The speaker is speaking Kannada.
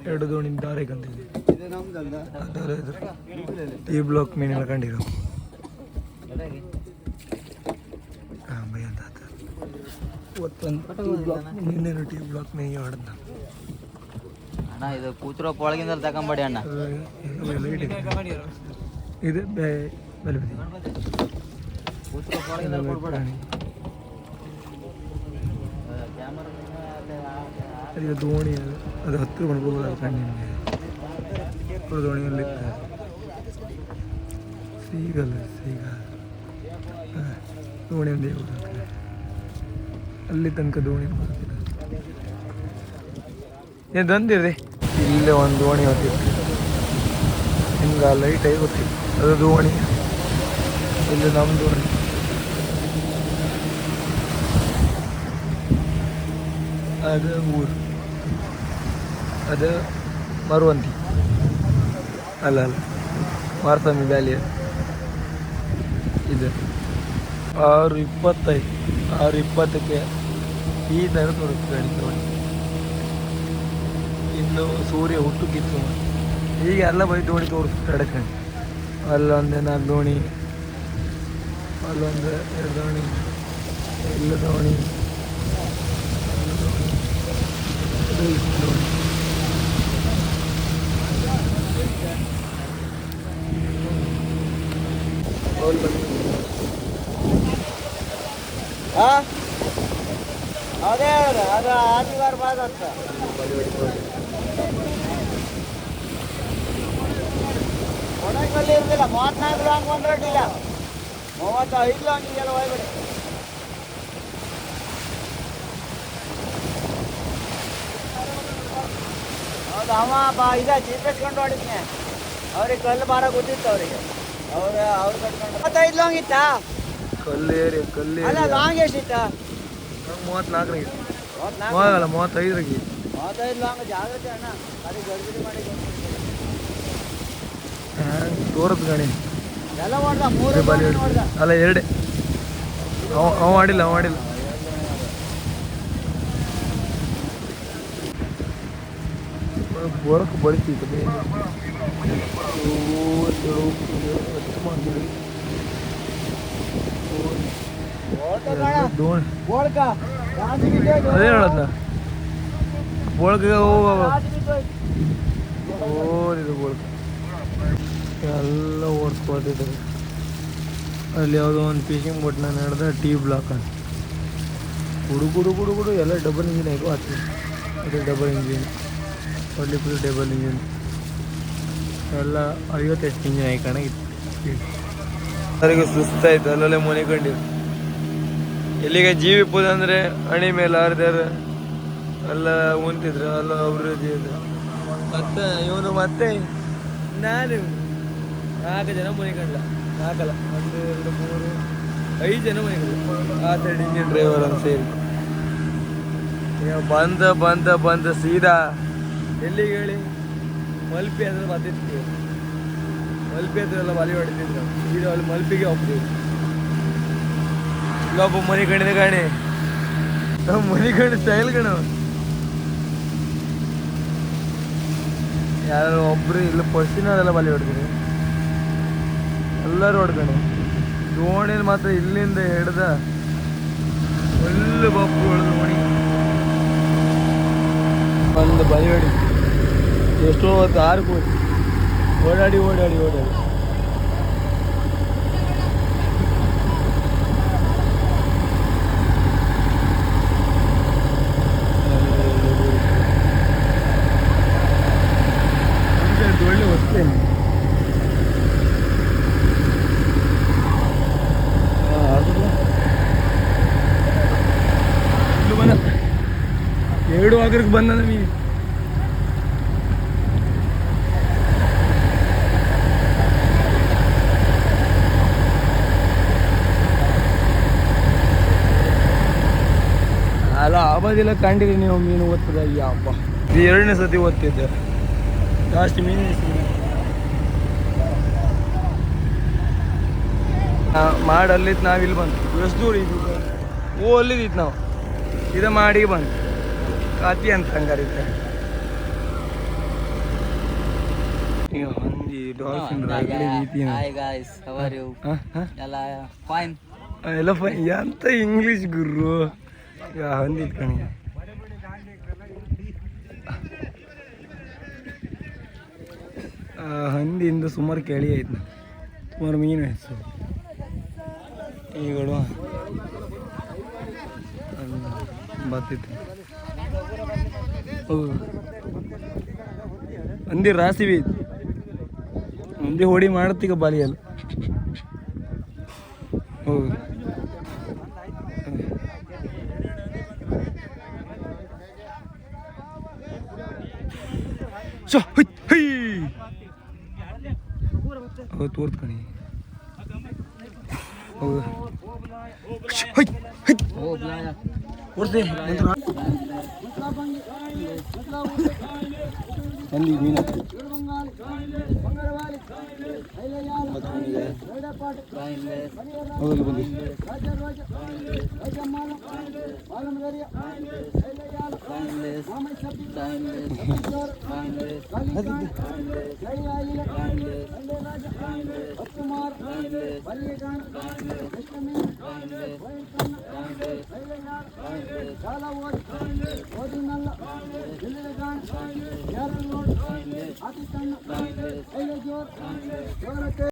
ಎರಡು ದೋಣಿ ದಾರೆ ಕಂತಿದೆ ಟಿ ಬ್ಲಾಕ್ ಮೀನೆಲ್ಲ ಕಂಡಿರೋ ನಿನ್ನೇನು ಟಿ ಬ್ಲಾಕ್ ಮೀನಿಗೆ ಆಡದ ಅಣ್ಣ ಇದು ಕೂತ್ರೋ ಪೊಳಗಿಂದ ತಗೊಂಬಡಿ ಅಣ್ಣ ಇದು ಬೆಲೆ ಅದು ದೋಣಿ ಅದು ಹತ್ತಿರ ಮಾಡ್ಬೋದು ಕಣ್ಣಿನ ದೋಣಿಯಲ್ಲಿ ಸೀಗಲ್ಲ ದೋಣಿ ಒಂದೇ ಅಲ್ಲಿ ತನಕ ದೋಣಿ ಏನು ತಂದಿರಿ ಇಲ್ಲೇ ಒಂದು ದೋಣಿ ಹೊತ್ತಿತ್ತು ಹಿಂಗೆ ಲೈಟಾಗಿ ಗೊತ್ತಿತ್ತು ಅದು ದೋಣಿ ಇಲ್ಲಿ ನಮ್ಮ ದೋಣಿ ಅದು ಊರು ಅದು ಮರುವಂತಿ ಅಲ್ಲ ಮಾರ್ಸ್ವಾಮಿ ವ್ಯಾಲಿ ಇದು 6:25 6:20ಕ್ಕೆ ಈ ಥರ ತೋರಿಸ್ತು ದೋಣಿ ಇನ್ನು ಸೂರ್ಯ ಹುಟ್ಟುಕಿತ್ತು ಈಗ ಎಲ್ಲ ಬೈ ದೋಣಿ ತೋರಿಸ್ತು ಎಡಕಂಡು ಅಲ್ಲೊಂದು 4 ದೋಣಿ ಅಲ್ಲೊಂದು 2 ದೋಣಿ ಇಲ್ಲ ದೋಣಿ ಅದೇ ಅದು ಆದಿವಾರ ಬಾದ ಅಂತ ಒಣಗಲ್ಲಿ ಇರ್ತಿಲ್ಲ 34 ಲಾಂಗ್ ಬಂದ್ರಟ್ಟಿಲ್ಲ 35 ಲಾಂಗಿಗೆಲ್ಲ ಹೋಗ್ಬಿಡಿ ಹೌದು ಅವ ಇದೆ ಚೀಪಿಸ್ಕೊಂಡು ಹೊಡಿದ್ನೆ ಅವ್ರಿಗೆ ಕಲ್ಲು ಬಾರ ಗೊತ್ತಿತ್ತು ಅವರಿಗೆ ಅವ್ರು ಕಟ್ಕೊಂಡು 35 ಲಾಂಗ್ ಇತ್ತಾ ಕಲ್ಲೇರಿ ಅಲ್ಲ ಲಾಂಗ್ ಎಷ್ಟಿತ್ತ 34 35 35 ಲಾಂಗ್ ಜಾಗ್ರತೆ ಅಣ್ಣ ಅದು ಗಡ್ಬಿಡಿ ಮಾಡಿ ತೋರತ್ ಗಣಿ ಎಲ್ಲ ಮಾಡ್ದ 3 ಮಾಡ್ದ ಅಲ್ಲ 2 ಅವ ಮಾಡಿಲ್ಲ ಬೋರಕ್ಕೆ ಬಳಿತಿತ್ತು ಅದೇ ಹೇಳದ್ನ ಬೋಳ್ಗೆ ಓದಿದು ಬೋಳ್ಕ ಎಲ್ಲ ಓಡಿಸ್ಕೊಳ್ತಿದ್ದಾರೆ ಅಲ್ಲಿ ಯಾವುದೋ ಒಂದು ಫಿಶಿಂಗ್ ಬೋಟ್ನ ನಡೆದ ಟಿ ಬ್ಲಾಕ್ ಅಂತ ಗುಡು ಎಲ್ಲ ಡಬಲ್ ಇಂಜಿನ್ ಆಯ್ತು ಆಗ್ತದೆ ಅದು ಡಬಲ್ ಇಂಜಿನ್ ಒಳ್ಳೆ ಡಬಲ್ ಇಂಜಿನ್ ಎಲ್ಲ 50 ಇಂಜಿನ್ ಆಯ್ಕಣ ಅವರಿಗೆ ಸುಸ್ತಾಯ್ತು ಅಲ್ಲಲ್ಲೇ ಮುನಿಕೊಂಡಿರು ಎಲ್ಲಿಗೆ ಜೀವಿಪುದಂದ್ರೆ ಅಣಿ ಮೇಲೆ ಆರ್ದಾರ ಎಲ್ಲ ಉಂತಿದ್ರು ಅಲ್ಲ ಅಭಿವೃದ್ಧಿ ಇದ್ರು ಮತ್ತೆ ನಾನು 4 ಜನ ಮುನಿಕಂಡ್ಲ 4 1 2 3 5 ಜನ ಮುನಿಕಂಡ್ಲ ಆ ಸೈಡ್ ಇಂಜಿನ್ ಡ್ರೈವರ್ ಅಂತ ಸೇರಿ ಬಂದ ಸೀದಾ ಎಲ್ಲಿಗೆ ಹೇಳಿ ಮಲ್ಪಿ ಹತ್ರ ಬರ್ತಿತ್ತು ಮಲ್ಪಿ ಹತ್ರ ಎಲ್ಲ ಬಲಿ ಹೊಡಿತಿದ್ರು ಸೀದಾ ಅಲ್ಲಿ ಮಲ್ಪಿಗೆ ಹೋಗ್ತೀವಿ ಇಲ್ಲೊಬ್ಬ ಮುನಿಕಂಡಿದ ಗಾಣಿ ಮುನಿಕಂಡು ಸ್ಟೈಲ್ ಕಣ ಯಾರು ಒಬ್ರು ಇಲ್ಲ ಪರ್ಸಿನಲ್ಲ ಬಲಿ ಹೊಡ್ತೀನಿ ಎಲ್ಲರೂ ಹೊಡ್ಕೊಂಡು ದೋಣಿನ ಮಾತ್ರ ಇಲ್ಲಿಂದ ಹಿಡ್ದ ಒಳ್ಳೆ ಬಪ್ಪು ಹೊಡೆದು ದೋಣಿ ಒಂದು ಬಲಿ ಹೊಡಿ ಎಷ್ಟೋ ಹೊತ್ತು 6 ಕೋಟಿ ಓಡಾಡಿ ಒಳ್ಳೆ ವಸ್ತೇನೆ ಇಲ್ಲೂ ಬಂದ 2 ಆಗರಕ್ಕೆ ಬಂದ ನಮಗೆ ಅಲ್ಲ ಆಬದಿಲ್ಲ ಕಂಡಿರಿ ನೀವು ಮೀನು ಓದ್ತದ ಅಯ್ಯಪ್ಪ ಇದು 2ನೇ ಸತಿ ಓದ್ತಿದ್ದೆ ಜಾಸ್ತಿ ಮೀನು ಮಾಡಲ್ಲಿತ್ತು ನಾವು ಇಲ್ಲಿ ಬಂತು ಎಷ್ಟು ದೂರ ಇದು ಅಲ್ಲಿದ್ದಿತ್ತು ನಾವು ಇದು ಮಾಡಿ ಬಂದು ಕಾತಿ ಅಂತ ಹಂಗಾರಿದ್ರೆ ಈಗ ಹಂದಿ dolphin Hi guys, how are you? ಎಲ್ಲ fine. ಎಲ್ಲ ಎಂತ ಇಂಗ್ಲೀಷ್ ಗುರು ಈಗ ಹಂದಿ ಕಣಿ ಹಂದಿಯಿಂದ ಸುಮಾರು ಕೇಳಿ ಆಯ್ತು ಸುಮಾರು ಮೀನು ಆಯ್ತು ಈಗಳು ಬರ್ತಿತ್ತು ಹಂದಿ ರಾಸಿ ಬಿ ಹಂದಿ ಹೊಡಿ ಮಾಡತ್ತೀಗ ಬಾಲಿಯಲ್ಲಿ ಹೌದು ಹೌದು ತೋರ್ತ್ ಕಣಿ ಹೌದು ಕೊಡ್ತೆ ಹಂದಿ ಮೀನು ಹೌದು ಬಂದಿ చాలా